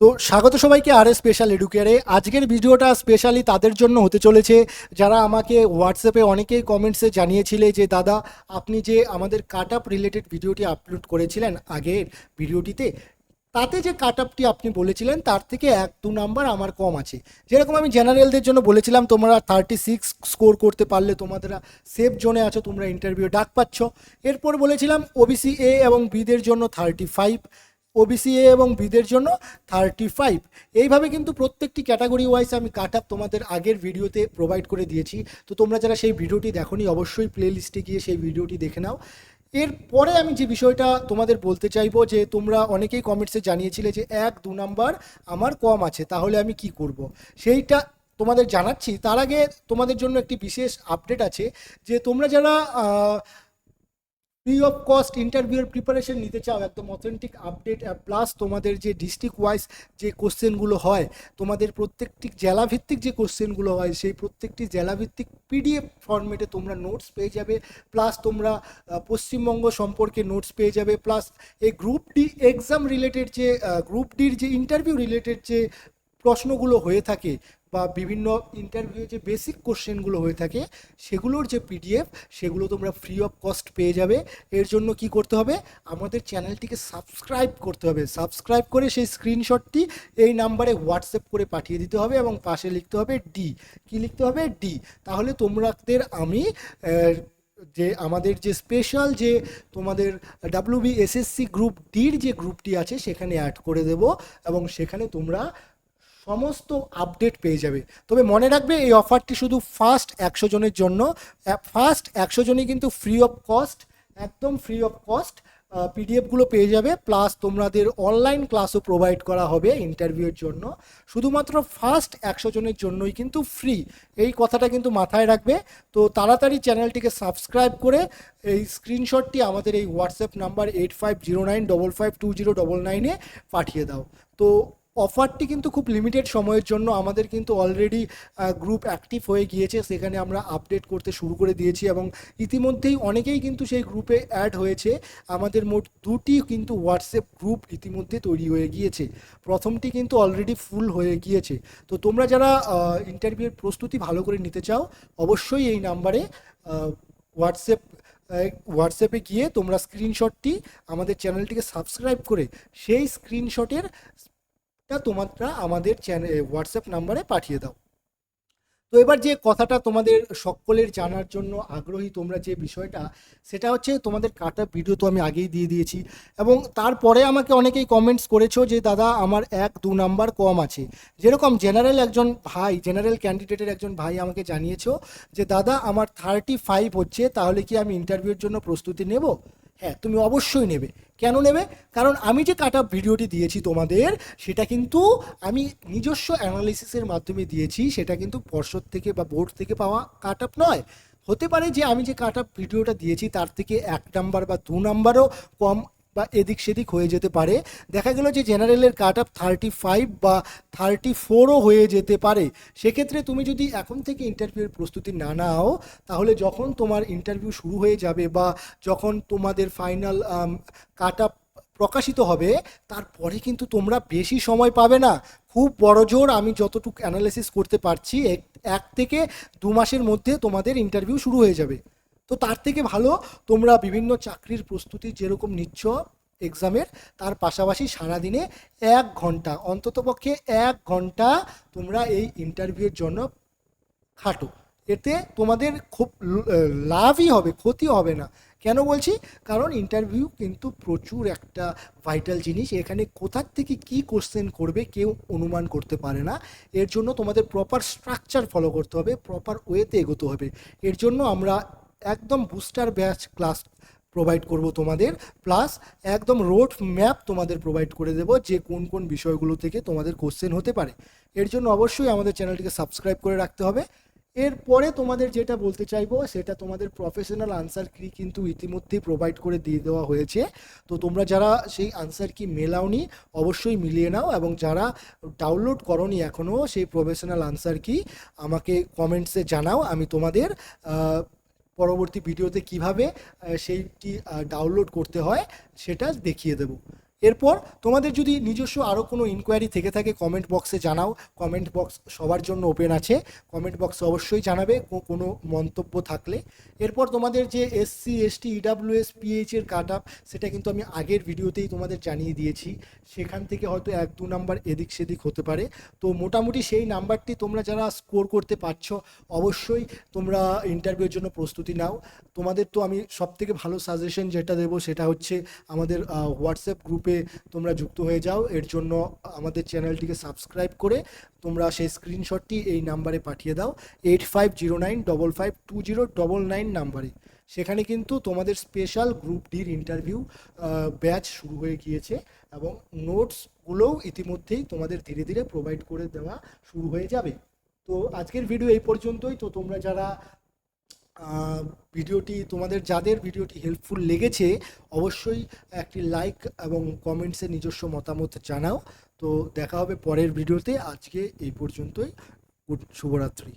তো স্বাগত সবাইকে আর স্পেশাল এডুকেয়ারে। আজকের ভিডিওটা স্পেশালি তাদের জন্য হতে চলেছে যারা আমাকে হোয়াটসঅ্যাপে অনেকেই কমেন্টসে জানিয়েছিলে যে দাদা আপনি যে আমাদের কাট আপ রিলেটেড ভিডিওটি আপলোড করেছিলেন আগের ভিডিওটিতে, তাতে যে কাট আপটি আপনি বলেছিলেন তার থেকে 1-2 নাম্বার আমার কম আছে। যেরকম আমি জেনারেলদের জন্য বলেছিলাম তোমরা 36 স্কোর করতে পারলে তোমাদের সেফ জোনে আছো, তোমরা ইন্টারভিউ ডাক পাচ্ছ। এরপর বলেছিলাম ওবিসি এ এবং বিদের জন্য 35, ওবিসি এ এবং বিদের জন্য 35। এইভাবে কিন্তু প্রত্যেকটি ক্যাটাগরি ওয়াইজ আমি কাট আপ তোমাদের আগের ভিডিওতে প্রোভাইড করে দিয়েছি। তো তোমরা যারা সেই ভিডিওটি দেখোনি অবশ্যই প্লে লিস্টে গিয়ে সেই ভিডিওটি দেখে নাও। এরপরে আমি যে বিষয়টা তোমাদের বলতে চাইবো যে তোমরা অনেকেই কমেন্টসে জানিয়েছিলে যে 1-2 নাম্বার আমার কম আছে, তাহলে আমি কি করব সেইটা তোমাদের জানাচ্ছি। তার আগে তোমাদের জন্য একটি বিশেষ আপডেট আছে যে তোমরা যারা ফ্রি অফ কস্ট ইন্টারভিউর প্রিপারেশন নিতে চাও, একদম অথেন্টিক আপডেট প্লাস তোমাদের যে ডিস্ট্রিক্ট ওয়াইজ যে কোশ্চেনগুলো হয়, তোমাদের প্রত্যেকটি জেলাভিত্তিক যে কোশ্চেনগুলো হয় সেই প্রত্যেকটি জেলাভিত্তিক পিডিএফ ফরম্যাটে তোমরা নোটস পেয়ে যাবে, প্লাস তোমরা পশ্চিমবঙ্গ সম্পর্কে নোটস পেয়ে যাবে, প্লাস এই গ্রুপ ডি এক্সাম রিলেটেড যে গ্রুপ ডির যে ইন্টারভিউ রিলেটেড যে প্রশ্নগুলো হয়ে থাকে বা বিভিন্ন ইন্টারভিউ যে বেসিক কোশ্চেনগুলো হয়ে থাকে সেগুলোর যে পিডিএফ সেগুলো তোমরা ফ্রি অফ কস্ট পেয়ে যাবে। এর জন্য কি করতে হবে, আমাদের চ্যানেলটিকে সাবস্ক্রাইব করতে হবে। সাবস্ক্রাইব করে সেই স্ক্রিনশটটি এই নাম্বারে হোয়াটসঅ্যাপ করে পাঠিয়ে দিতে হবে এবং পাশে লিখতে হবে ডি। কি লিখতে হবে? ডি। তাহলে তোমাদের আমি যে আমাদের যে স্পেশাল যে তোমাদের WBSSC গ্রুপ ডির যে গ্রুপটি আছে সেখানে অ্যাড করে দেব এবং সেখানে তোমরা সমস্ত আপডেট পেয়ে যাবে। তবে মনে রাখবে এই অফারটি শুধু ফার্স্ট 100 জনের জন্য। ফার্স্ট 100 জনই কিন্তু ফ্রি অফ কস্ট, একদম ফ্রি অফ কস্ট পিডিএফগুলো পেয়ে যাবে, প্লাস তোমাদের অনলাইন ক্লাসও প্রোভাইড করা হবে ইন্টারভিউর জন্য। শুধুমাত্র ফার্স্ট 100 জনের জন্যই কিন্তু ফ্রি, এই কথাটা কিন্তু মাথায় রাখবে। তো তাড়াতাড়ি চ্যানেলটিকে সাবস্ক্রাইব করে এই স্ক্রিনশটটি আমাদের এই হোয়াটসঅ্যাপ নাম্বার 8509552099-এ পাঠিয়ে দাও। তো অফারটি কিন্তু খুব লিমিটেড সময়ের জন্য, আমাদের কিন্তু অলরেডি গ্রুপ অ্যাক্টিভ হয়ে গিয়েছে, সেখানে আমরা আপডেট করতে শুরু করে দিয়েছি এবং ইতিমধ্যেই অনেকেই কিন্তু সেই গ্রুপে অ্যাড হয়েছে। আমাদের মোট 2টি কিন্তু হোয়াটসঅ্যাপ গ্রুপ ইতিমধ্যে তৈরি হয়ে গিয়েছে, প্রথমটি কিন্তু অলরেডি ফুল হয়ে গিয়েছে। তো তোমরা যারা ইন্টারভিউর প্রস্তুতি ভালো করে নিতে চাও অবশ্যই এই নাম্বারে হোয়াটসঅ্যাপে গিয়ে তোমরা স্ক্রিনশটটি আমাদের চ্যানেলটিকে সাবস্ক্রাইব করে সেই স্ক্রিনশটের তোমরা আমাদের হোয়াটসঅ্যাপ নাম্বারে পাঠিয়ে দাও। তো এবার যে কথাটা তোমাদের সকলের জানার জন্য আগ্রহী তোমরা, যে বিষয়টা সেটা হচ্ছে তোমাদের কাট আপ ভিডিও তো আমি আগেই দিয়ে দিয়েছি এবং তারপরে আমাকে অনেকেই কমেন্টস করেছো যে দাদা আমার 1-2 নাম্বার কম আছে। যেরকম জেনারেল ক্যান্ডিডেটের একজন ভাই আমাকে জানিয়েছো যে দাদা আমার 35 হচ্ছে, তাহলে কি আমি ইন্টারভিউর জন্য প্রস্তুতি নেব? হ্যাঁ, তুমি অবশ্যই নেবে। কেন নেবে? কারণ আমি যে কাট আপ ভিডিওটি দিয়েছি তোমাদের, সেটা কিন্তু আমি নিজস্ব অ্যানালিসিসের মাধ্যমে দিয়েছি, সেটা কিন্তু পর্ষদ থেকে বা বোর্ড থেকে পাওয়া কাট আপ নয়। হতে পারে যে আমি যে কাট আপ ভিডিওটা দিয়েছি তার থেকে 1 নাম্বার বা 2 নাম্বারও কম বা এদিক সেদিক হয়ে যেতে পারে। দেখা গেল যে জেনারেলের কাট আপ 35 বা 34ও হয়ে যেতে পারে। সেক্ষেত্রে তুমি যদি এখন থেকে ইন্টারভিউর প্রস্তুতি না নাও, তাহলে যখন তোমার ইন্টারভিউ শুরু হয়ে যাবে বা যখন তোমাদের ফাইনাল কাট আপ প্রকাশিত হবে, তারপরে কিন্তু তোমরা বেশি সময় পাবে না। খুব বড় জোর আমি যতটুকু অ্যানালিসিস করতে পারছি 1 থেকে 2 মাসের মধ্যে তোমাদের ইন্টারভিউ শুরু হয়ে যাবে। তো তার থেকে ভালো তোমরা বিভিন্ন চাকরির প্রস্তুতি যেরকম নিচ্ছ এক্সামের, তার পাশাপাশি সারাদিনে 1 ঘন্টা, অন্ততপক্ষে 1 ঘন্টা তোমরা এই ইন্টারভিউর জন্য খাটো। এতে তোমাদের খুব লাভই হবে, ক্ষতি হবে না। কেন বলছি? কারণ ইন্টারভিউ কিন্তু প্রচুর একটা ভাইটাল জিনিস, এখানে কোথার থেকে কি কোশ্চেন করবে কেউ অনুমান করতে পারে না। এর জন্য তোমাদের প্রপার স্ট্রাকচার ফলো করতে হবে, প্রপার ওয়েতে এগোতে হবে। এর জন্য আমরা একদম বুস্টার ব্যাচ ক্লাস প্রোভাইড করব তোমাদের, প্লাস একদম রোড ম্যাপ তোমাদের প্রোভাইড করে দেব যে কোন কোন বিষয়গুলো থেকে তোমাদের কোশ্চেন হতে পারে। এর জন্য অবশ্যই আমাদের চ্যানেলটিকে সাবস্ক্রাইব করে রাখতে হবে। এরপরে তোমাদের যেটা বলতে চাইবো সেটা তোমাদের প্রফেশনাল আনসার কি কিন্তু ইতিমধ্যেই প্রোভাইড করে দিয়ে দেওয়া হয়েছে। তো তোমরা যারা সেই আনসার কি মেলাওনি অবশ্যই মিলিয়ে নাও, এবং যারা ডাউনলোড করোনি এখনও সেই প্রফেশনাল আনসার কি আমাকে কমেন্টসে জানাও, আমি তোমাদের পরবর্তী ভিডিওতে কিভাবে সেইটি ডাউনলোড করতে হয় সেটা দেখিয়ে দেব। এরপর তোমাদের যদি নিজস্ব আরও কোনো ইনকোয়ারি থেকে থাকে কমেন্ট বক্সে জানাও। কমেন্ট বক্স সবার জন্য ওপেন আছে, কমেন্ট বক্সে অবশ্যই জানাবে কোনো মন্তব্য থাকলে। এরপর তোমাদের যে এসসি এসটি ইডাব্লিউএস পিএইচের কাট আপ, সেটা কিন্তু আমি আগের ভিডিওতেই তোমাদের জানিয়ে দিয়েছি। সেখান থেকে হয়তো 1-2 নাম্বার এদিক সেদিক হতে পারে। তো মোটামুটি সেই নাম্বারটি তোমরা যারা স্কোর করতে পারছো, অবশ্যই তোমরা ইন্টারভিউর জন্য প্রস্তুতি নাও। তোমাদের তো আমি সবথেকে ভালো সাজেশন যেটা দেবো সেটা হচ্ছে আমাদের হোয়াটসঅ্যাপ গ্রুপে তোমরা যুক্ত হয়ে যাও। এর জন্য আমাদের চ্যানেলটিকে সাবস্ক্রাইব করে তোমরা সেই স্ক্রিনশটটি এই নাম্বারে পাঠিয়ে দাও, 8509552099 নাম্বারে। সেখানে কিন্তু তোমাদের স্পেশাল গ্রুপ ডির ইন্টারভিউ ব্যাচ শুরু হয়ে গিয়েছে এবং নোটসগুলোও ইতিমধ্যেই তোমাদের ধীরে ধীরে প্রোভাইড করে দেওয়া শুরু হয়ে যাবে। তো আজকের ভিডিও এই পর্যন্তই। তো তোমরা যারা ভিডিওটি, তোমাদের যাদের ভিডিওটি হেল্পফুল লেগেছে, অবশ্যই একটি লাইক এবং কমেন্টসে নিজস্ব মতামত জানাও। তো দেখা হবে পরের ভিডিওতে। আজকে এই পর্যন্তই। শুভরাত্রি।